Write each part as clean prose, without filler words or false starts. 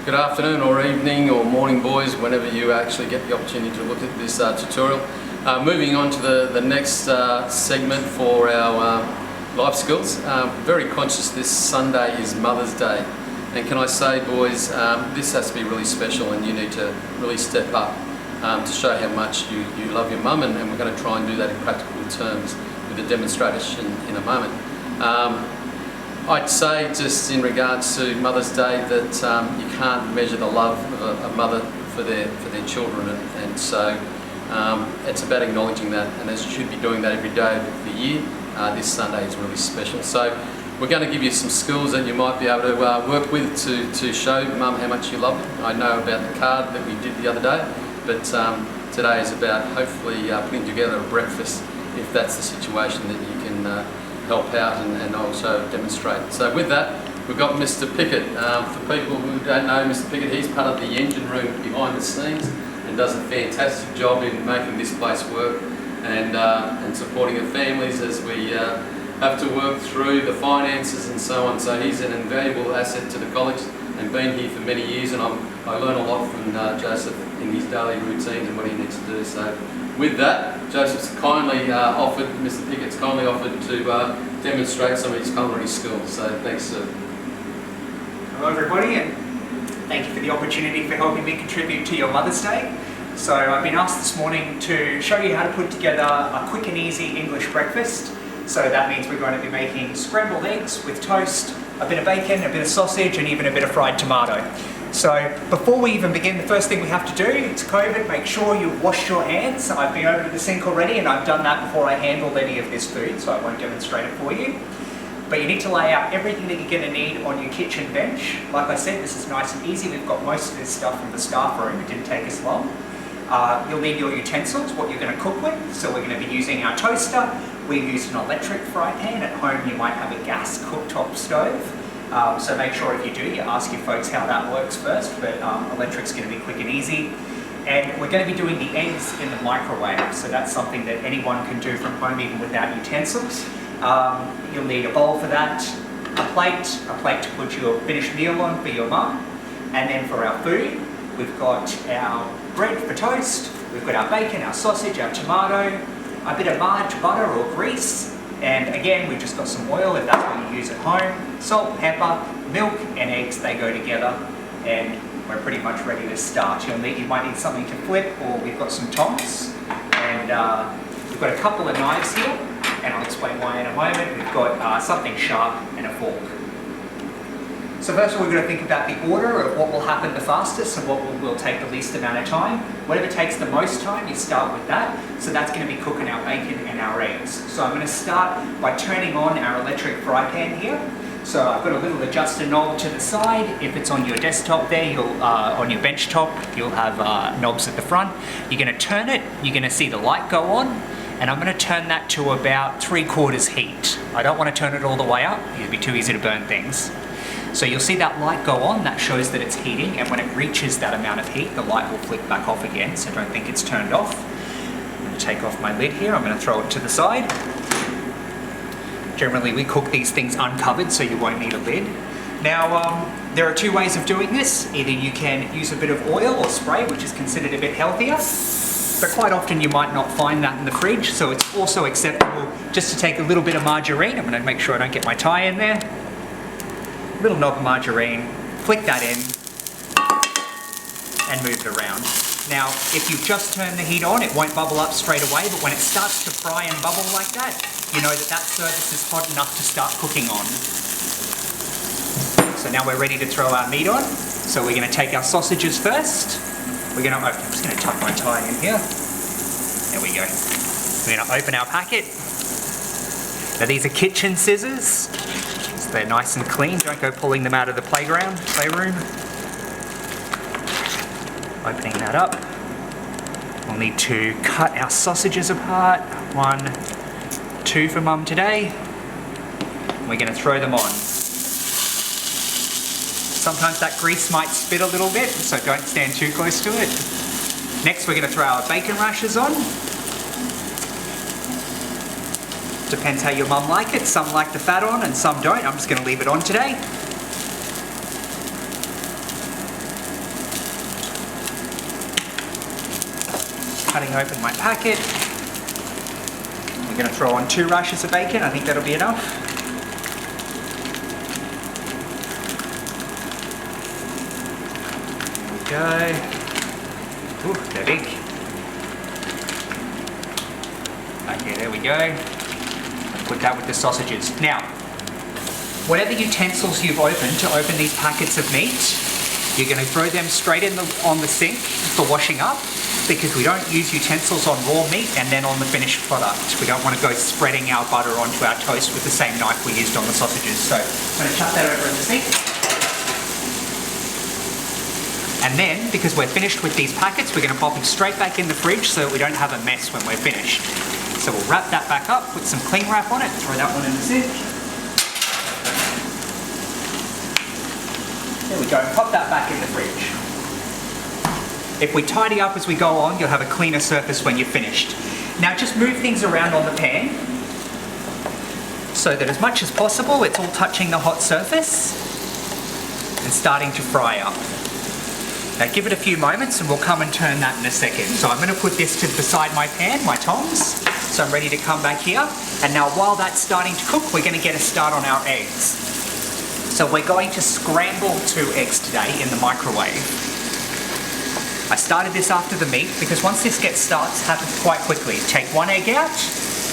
Good afternoon or evening or morning, boys, whenever you actually get the opportunity to look at this tutorial. Moving on to the next segment for our life skills. Very conscious this Sunday is Mother's Day, and can I say, boys, this has to be really special, and you need to really step up to show how much you love your mum, and we're going to try and do that in practical terms with a demonstration in a moment. I'd say, just in regards to Mother's Day, that you can't measure the love of a mother for their children, and so it's about acknowledging that, and as you should be doing that every day of the year, this Sunday is really special. So we're going to give you some skills that you might be able to work with to show Mum how much you love her. I know about the card that we did the other day, but today is about hopefully putting together a breakfast, if that's the situation that you can help out and also demonstrate. So with that, we've got Mr. Pickett. For people who don't know Mr. Pickett, he's part of the engine room behind the scenes and does a fantastic job in making this place work and supporting the families as we have to work through the finances and so on. So he's an invaluable asset to the college and been here for many years, and I learn a lot from Joseph in his daily routines and what he needs to do. So with that, Joseph's kindly offered, Mr. Pickett's kindly offered to demonstrate some of his culinary skills. So thanks, sir. Hello everybody, and thank you for the opportunity for helping me contribute to your Mother's Day. So I've been asked this morning to show you how to put together a quick and easy English breakfast. So that means we're going to be making scrambled eggs with toast, a bit of bacon, a bit of sausage, and even a bit of fried tomato. So before we even begin, the first thing we have to do, it's COVID, make sure you've washed your hands. I've been over to the sink already, and I've done that before I handled any of this food, so I won't demonstrate it for you. But you need to lay out everything that you're going to need on your kitchen bench. Like I said, this is nice and easy. We've got most of this stuff from the staff room. It didn't take us long. You'll need your utensils, what you're going to cook with. So we're going to be using our toaster. We used an electric fry pan. At home you might have a gas cooktop stove. So make sure if you do, you ask your folks how that works first, but electric's going to be quick and easy. And we're going to be doing the eggs in the microwave, so that's something that anyone can do from home even without utensils. You'll need a bowl for that, a plate to put your finished meal on for your mum, and then for our food, we've got our bread for toast, we've got our bacon, our sausage, our tomato, a bit of margarine, butter or grease, and again we've just got some oil if that's what you use at home, salt, pepper, milk and eggs, they go together, and we're pretty much ready to start. You might need something to flip, or we've got some tongs, and we've got a couple of knives here, and I'll explain why in a moment. We've got something sharp and a fork. So first of all, we're going to think about the order of what will happen the fastest and what will take the least amount of time. Whatever takes the most time, you start with that. So that's going to be cooking our bacon and our eggs. So I'm going to start by turning on our electric fry pan here. So I've got a little adjuster knob to the side. If it's on your desktop there, on your bench top, you'll have knobs at the front. You're going to turn it, you're going to see the light go on, and I'm going to turn that to about 3/4 heat. I don't want to turn it all the way up, it'd be too easy to burn things. So you'll see that light go on, that shows that it's heating, and when it reaches that amount of heat, the light will flick back off again, so don't think it's turned off. I'm going to take off my lid here, I'm going to throw it to the side. Generally we cook these things uncovered, so you won't need a lid. Now there are two ways of doing this. Either you can use a bit of oil or spray, which is considered a bit healthier, but quite often you might not find that in the fridge, so it's also acceptable just to take a little bit of margarine. I'm going to make sure I don't get my tie in there. Little knob of margarine, flick that in, and move it around. Now, if you just turn the heat on, it won't bubble up straight away, but when it starts to fry and bubble like that, you know that that surface is hot enough to start cooking on. So now we're ready to throw our meat on. So we're going to take our sausages first. I'm just going to tuck my tie in here. There we go. We're going to open our packet. Now these are kitchen scissors. They're nice and clean, don't go pulling them out of the playroom. Opening that up. We'll need to cut our sausages apart. 1, 2 for Mum today. We're going to throw them on. Sometimes that grease might spit a little bit, so don't stand too close to it. Next we're going to throw our bacon rashers on. Depends how your mum like it. Some like the fat on and some don't. I'm just going to leave it on today. cutting open my packet. We're going to throw on 2 rashers of bacon. I think that'll be enough. There we go. Ooh, they're big. Okay, there we go. Put that with the sausages. Now, whatever utensils you've opened to open these packets of meat, you're going to throw them straight on the sink for washing up, because we don't use utensils on raw meat and then on the finished product. We don't want to go spreading our butter onto our toast with the same knife we used on the sausages. So I'm going to chuck that over in the sink. And then, because we're finished with these packets, we're going to pop them straight back in the fridge so that we don't have a mess when we're finished. So we'll wrap that back up, put some cling wrap on it, throw that one in the sink. There we go, pop that back in the fridge. If we tidy up as we go on, you'll have a cleaner surface when you're finished. Now just move things around on the pan so that as much as possible it's all touching the hot surface and starting to fry up. Now give it a few moments and we'll come and turn that in a second. So I'm going to put this to beside my pan, my tongs. So I'm ready to come back here. And now while that's starting to cook, we're going to get a start on our eggs. So we're going to scramble 2 eggs today in the microwave. I started this after the meat because once this starts, happens quite quickly. Take 1 egg out,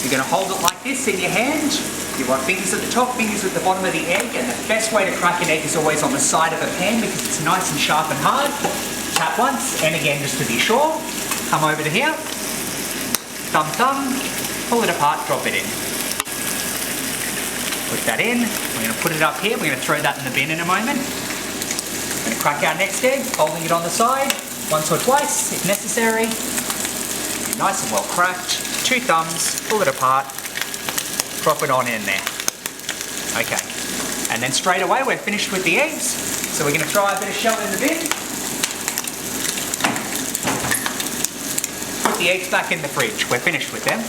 you're going to hold it like this in your hand. You want fingers at the top, fingers at the bottom of the egg, and the best way to crack an egg is always on the side of a pan because it's nice and sharp and hard. Tap once, and again just to be sure. Come over to here, thumb, pull it apart, drop it in. Put that in, we're going to put it up here, we're going to throw that in the bin in a moment. We're going to crack our next egg, holding it on the side, once or twice if necessary. Nice and well cracked, 2 thumbs, pull it apart, drop it on in there. Okay, and then straight away we're finished with the eggs, so we're going to throw our bit of shell in the bin. Put the eggs back in the fridge, we're finished with them.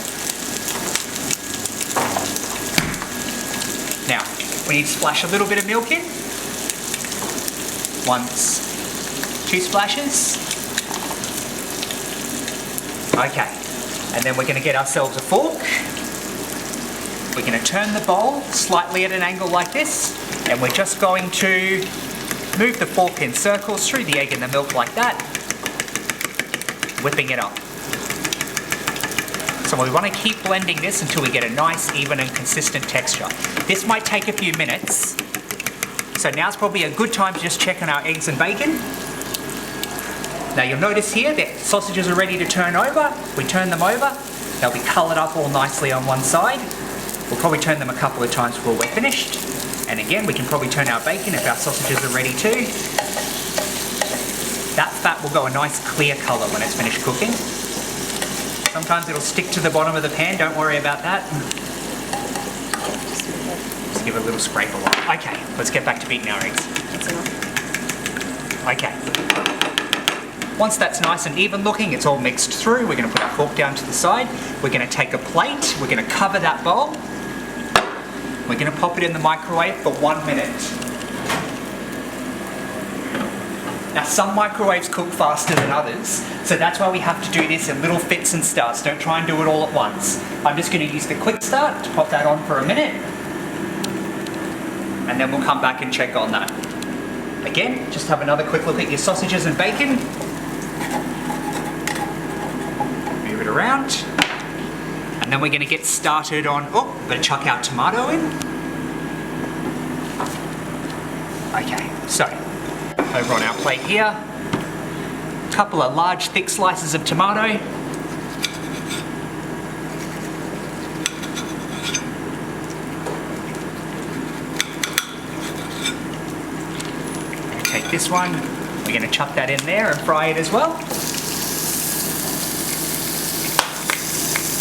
Now, we need to splash a little bit of milk in. Once, 2 splashes. Okay, and then we're going to get ourselves a fork. We're going to turn the bowl slightly at an angle like this, and we're just going to move the fork in circles through the egg and the milk like that, whipping it up. So we want to keep blending this until we get a nice, even and consistent texture. This might take a few minutes, so now's probably a good time to just check on our eggs and bacon. Now you'll notice here that sausages are ready to turn over. We turn them over, they'll be coloured up all nicely on one side. We'll probably turn them a couple of times before we're finished. And again, we can probably turn our bacon if our sausages are ready too. That fat will go a nice clear colour when it's finished cooking. Sometimes it'll stick to the bottom of the pan, don't worry about that. Just give it a little scrape along. Okay, let's get back to beating our eggs. That's enough. Okay. Once that's nice and even looking, it's all mixed through, we're going to put our fork down to the side. We're going to take a plate, we're going to cover that bowl. We're going to pop it in the microwave for 1 minute. Now some microwaves cook faster than others, so that's why we have to do this in little fits and starts. Don't try and do it all at once. I'm just going to use the quick start to pop that on for a minute, and then we'll come back and check on that. Again, just have another quick look at your sausages and bacon. Move it around. And then we're going to get started on, oh, I'm going to chuck our tomato in. Okay, so over on our plate here, a couple of large thick slices of tomato. Take this one, we're going to chuck that in there and fry it as well.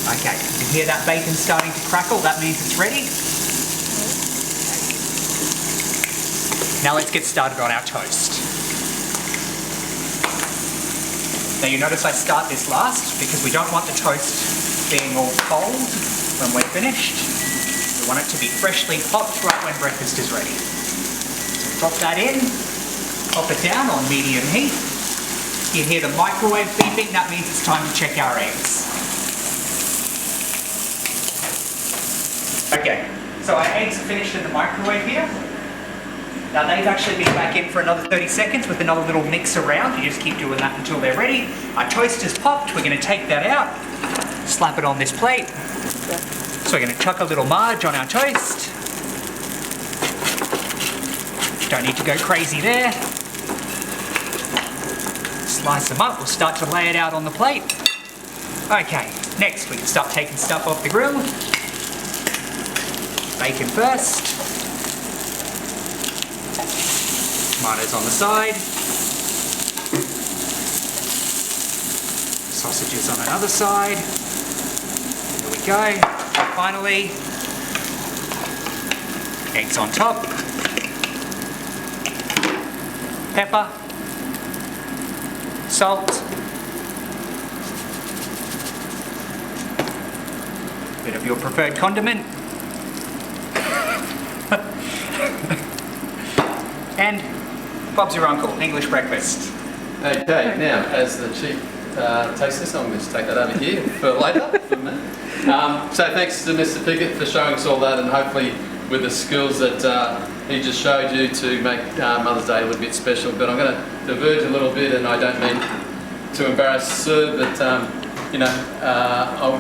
Okay, you can hear that bacon starting to crackle, that means it's ready. Now let's get started on our toast. Now you notice I start this last because we don't want the toast being all cold when we're finished. We want it to be freshly hot right when breakfast is ready. So drop that in, pop it down on medium heat. You hear the microwave beeping, that means it's time to check our eggs. Okay, so our eggs are finished in the microwave here. Now they've actually been back in for another 30 seconds with another little mix around. You just keep doing that until they're ready. Our toast is popped, we're going to take that out, slap it on this plate. So we're going to chuck a little marge on our toast. Don't need to go crazy there. Slice them up, we'll start to lay it out on the plate. Okay, next we can start taking stuff off the grill. Bacon first. Tomatoes on the side. Sausages on another side. Here we go. Finally, eggs on top. Pepper. Salt. Bit of your preferred condiment. And Bob's your uncle, English breakfast. Okay, now as the chief taster, so I'm going to take that over here for later. So thanks to Mr. Pickett for showing us all that, and hopefully with the skills that he just showed you to make Mother's Day a little bit special. But I'm going to diverge a little bit, and I don't mean to embarrass Sir, but I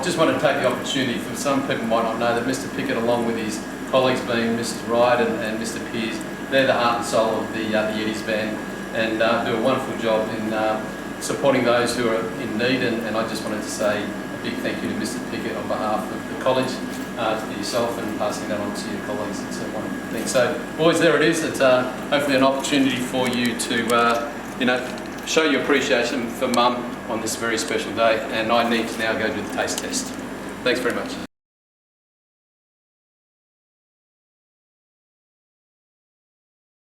just want to take the opportunity, for some people might not know, that Mr. Pickett, along with his colleagues being Mr. Wright and Mr. Pearce, they're the heart and soul of the Yetties band, and do a wonderful job in supporting those who are in need. And I just wanted to say a big thank you to Mr. Pickett on behalf of the college, to yourself, and passing that on to your colleagues. It's a wonderful thing. So, boys, there it is. It's hopefully an opportunity for you to, show your appreciation for Mum on this very special day. And I need to now go do the taste test. Thanks very much.